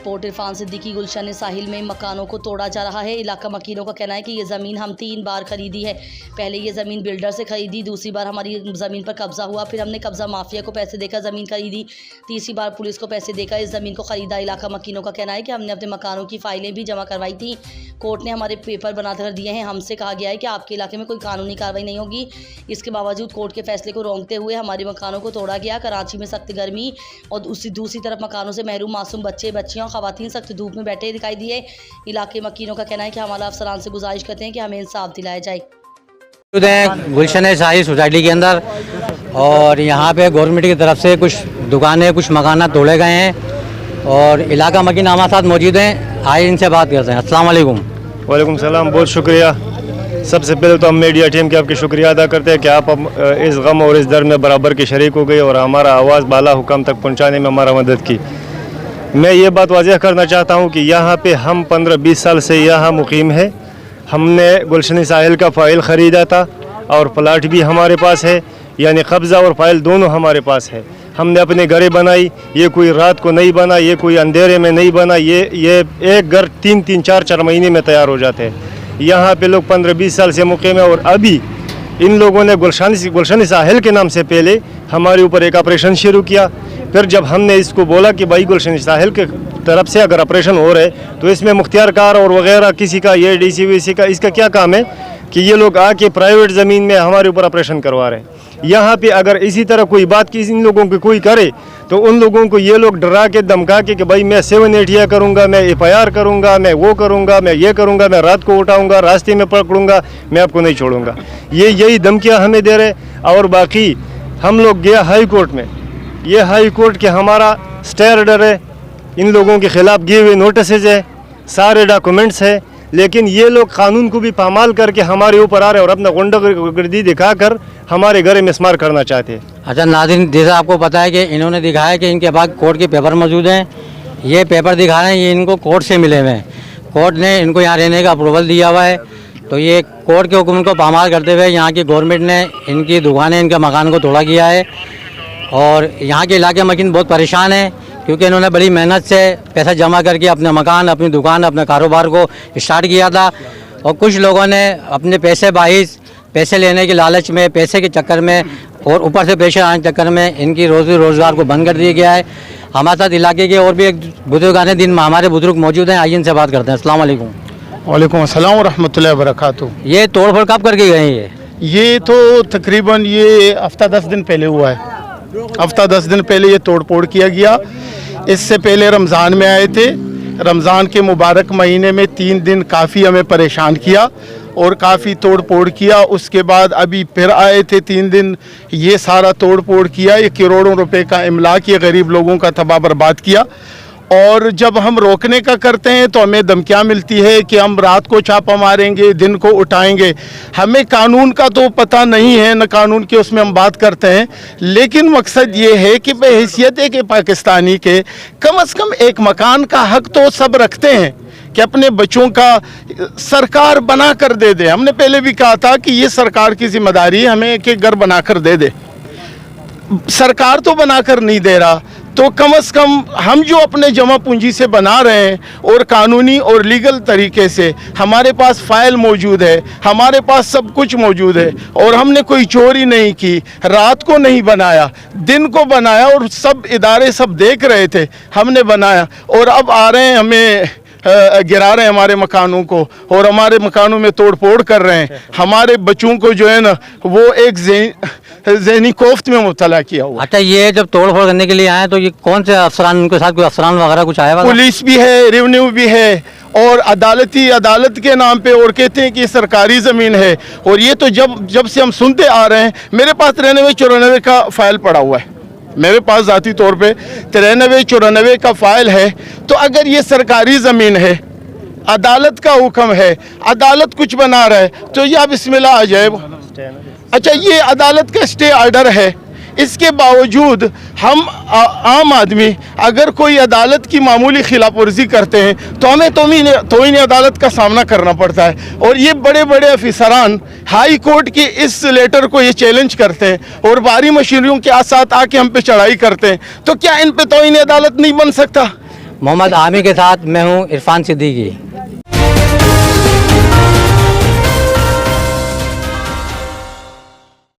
Court Irfan Siddiqui गुलशन साहिल में मकानों को तोड़ा जा रहा है। इलाका मकीनों का कहना है कि ये ज़मीन हम 3 बार खरीदी है। पहले ये ज़मीन बिल्डर से खरीदी, दूसरी बार हमारी ज़मीन पर कब्ज़ा हुआ, फिर हमने कब्ज़ा माफिया को पैसे देकर ज़मीन खरीदी, तीसरी बार पुलिस को पैसे देकर इस ज़मीन को ख़रीदा। इलाका मकीनों का कहना है कि हमने अपने मकानों की फ़ाइलें भी जमा करवाई थी। कोर्ट ने हमारे पेपर बना कर दिए हैं। हमसे कहा गया है कि आपके इलाके में कोई कानूनी कार्रवाई नहीं होगी। इसके बावजूद कोर्ट के फैसले को रोकते हुए हमारे मकानों को तोड़ा गया। कराची में सख्त गर्मी और दूसरी तरफ मकानों से महरूम मासूम बच्चे बच्चियां और ख़वातीन सख्त धूप में बैठे दिखाई दिए। इलाके मकीनों का कहना है कि हमारा अफसरान से गुजारिश करते हैं कि हमें इंसाफ दिलाया जाए। गुलशन साहिल सोसाइटी के अंदर और यहाँ पे गवर्नमेंट की तरफ से कुछ दुकानें कुछ मकान तोड़े गए हैं और इलाका मकीन हमारे साथ मौजूद हैं। आइए इनसे बात करते हैं। अस्सलाम वालेकुम। वालेकुम सलाम। बहुत शुक्रिया। सबसे पहले तो हम मीडिया टीम के आपकी शुक्रिया अदा करते हैं कि आप इस गम और इस दर्द में बराबर के शरीक हो गए और हमारा आवाज़ बाला हुकाम तक पहुँचाने में हमारा मदद की। मैं ये बात वाज़ेह करना चाहता हूँ कि यहाँ पे हम 15-20 साल से यहाँ मुकीम है। हमने गुलशन साहिल का फ़ाइल ख़रीदा था और प्लाट भी हमारे पास है, यानी कब्ज़ा और फ़ाइल दोनों हमारे पास है। हमने अपने घरें बनाई, ये कोई रात को नहीं बना, ये कोई अंधेरे में नहीं बना। ये एक घर 3-3, 4-4 महीने में तैयार हो जाते हैं। यहाँ पे लोग 15-20 साल से मुकीम है और अभी इन लोगों ने गुलशन साहिल के नाम से पहले हमारे ऊपर एक ऑपरेशन शुरू किया। फिर जब हमने इसको बोला कि भाई गुलशन साहिल के तरफ से अगर ऑपरेशन हो रहा है तो इसमें मुख्तियार कार और वगैरह किसी का ये DC का इसका क्या काम है कि ये लोग आके प्राइवेट ज़मीन में हमारे ऊपर ऑपरेशन करवा रहे हैं। यहाँ पे अगर इसी तरह कोई बात किसी इन लोगों की कोई करे तो उन लोगों को ये लोग डरा के धमका के कि भाई मैं 7-8 करूँगा, मैं FIR करूँगा, मैं वो करूँगा, मैं ये करूँगा, मैं रात को उठाऊँगा, रास्ते में पकड़ूँगा, मैं आपको नहीं छोड़ूँगा। यही धमकियाँ हमें दे रहे। और बाकी हम लोग गया हाई कोर्ट में। ये हाई कोर्ट के हमारा स्टे ऑर्डर है, इन लोगों के ख़िलाफ़ दिए हुए नोटिसेज है, सारे डॉक्यूमेंट्स है, लेकिन ये लोग कानून को भी पामाल करके हमारे ऊपर आ रहे हैं और अपना गुंडागर्दी दिखाकर हमारे घर में स्मार करना चाहते हैं। अच्छा नाज़रीन, जैसा आपको पता है कि इन्होंने दिखाया कि इनके पास कोर्ट के पेपर मौजूद हैं। ये पेपर दिखा रहे हैं, ये इनको कोर्ट से मिले हुए हैं। कोर्ट ने इनको यहाँ रहने का अप्रूवल दिया हुआ है। तो ये कोर्ट के हुक्म को पामाल करते हुए यहाँ की गवर्नमेंट ने इनकी दुकानें, इनके मकान को तोड़ा किया है और यहाँ के इलाके मकीन बहुत परेशान हैं क्योंकि इन्होंने बड़ी मेहनत से पैसा जमा करके अपने मकान, अपनी दुकान, अपने कारोबार को स्टार्ट किया था और कुछ लोगों ने अपने पैसे लेने के लालच में, पैसे के चक्कर में और ऊपर से प्रेशर आने के चक्कर में इनकी रोज़ी रोज़गार को बंद कर दिया गया है। हमारे साथ इलाके के और भी एक बुजुर्गाने दिन में हमारे बुजुर्ग मौजूद हैं। आइए इनसे बात करते हैं। अस्सलाम वालेकुम। वालेकुम अस्सलाम व रहमतुल्लाहि व बरकातुहू। ये तोड़फोड़ कब करके गए हैं? ये तो तकरीबन ये हफ्ता 10 दिन पहले हुआ है। हफ्ता 10 दिन पहले ये तोड़फोड़ किया गया। इससे पहले रमज़ान में आए थे। रमज़ान के मुबारक महीने में 3 दिन काफ़ी हमें परेशान किया और काफ़ी तोड़-फोड़ किया। उसके बाद अभी फिर आए थे 3 दिन, ये सारा तोड़-फोड़ किया। ये करोड़ों रुपए का इमलाक ये गरीब लोगों का तबाह बर्बाद किया। और जब हम रोकने का करते हैं तो हमें धमकियाँ मिलती है कि हम रात को छापा मारेंगे, दिन को उठाएंगे। हमें कानून का तो पता नहीं है, न कानून के उसमें हम बात करते हैं, लेकिन मकसद ये है कि बहैसियत के पाकिस्तानी के कम से कम एक मकान का हक तो सब रखते हैं कि अपने बच्चों का सरकार बना कर दे दे। हमने पहले भी कहा था कि ये सरकार की जिम्मेदारी है हमें कि घर बना कर दे दे। सरकार तो बनाकर नहीं दे रहा, तो कम से कम हम जो अपने जमा पूंजी से बना रहे हैं और कानूनी और लीगल तरीके से हमारे पास फाइल मौजूद है, हमारे पास सब कुछ मौजूद है और हमने कोई चोरी नहीं की, रात को नहीं बनाया, दिन को बनाया और सब इदारे सब देख रहे थे, हमने बनाया। और अब आ रहे हैं हमें गिरा रहे हैं हमारे मकानों को और हमारे मकानों में तोड़-फोड़ कर रहे हैं। हमारे बच्चों को जो है ना वो एक ज़हनी कोफ्त में मुब्तला किया हुआ। अच्छा, ये जब तोड़-फोड़ करने के लिए आए तो ये कौन से अफसरान, उनके साथ कोई अफसरान वगैरह कुछ आया? पुलिस भी है, रेवेन्यू भी है और अदालत के नाम पे, और कहते हैं कि सरकारी ज़मीन है। और ये तो जब से हम सुनते आ रहे हैं। मेरे पास 93-94 का फ़ाइल पड़ा हुआ है, मेरे पास ज़ाती तौर पे 93-94 का फ़ाइल है। तो अगर ये सरकारी ज़मीन है, अदालत का हुक्म है, अदालत कुछ बना रहा है तो या बिस्मिल्लाह आ जाए। अच्छा, ये अदालत का स्टे ऑर्डर है, इसके बावजूद हम आम आदमी अगर कोई अदालत की मामूली खिलाफ वर्जी करते हैं तो हमें तौहीन अदालत का सामना करना पड़ता है। और ये बड़े बड़े अफसरान हाई कोर्ट के इस लेटर को ये चैलेंज करते हैं और भारी मशीनरियों के साथ आके हम पे चढ़ाई करते हैं। तो क्या इन पे तौहीन अदालत नहीं बन सकता? मोहम्मद आमी के साथ मैं हूँ इरफान सिद्दीकी।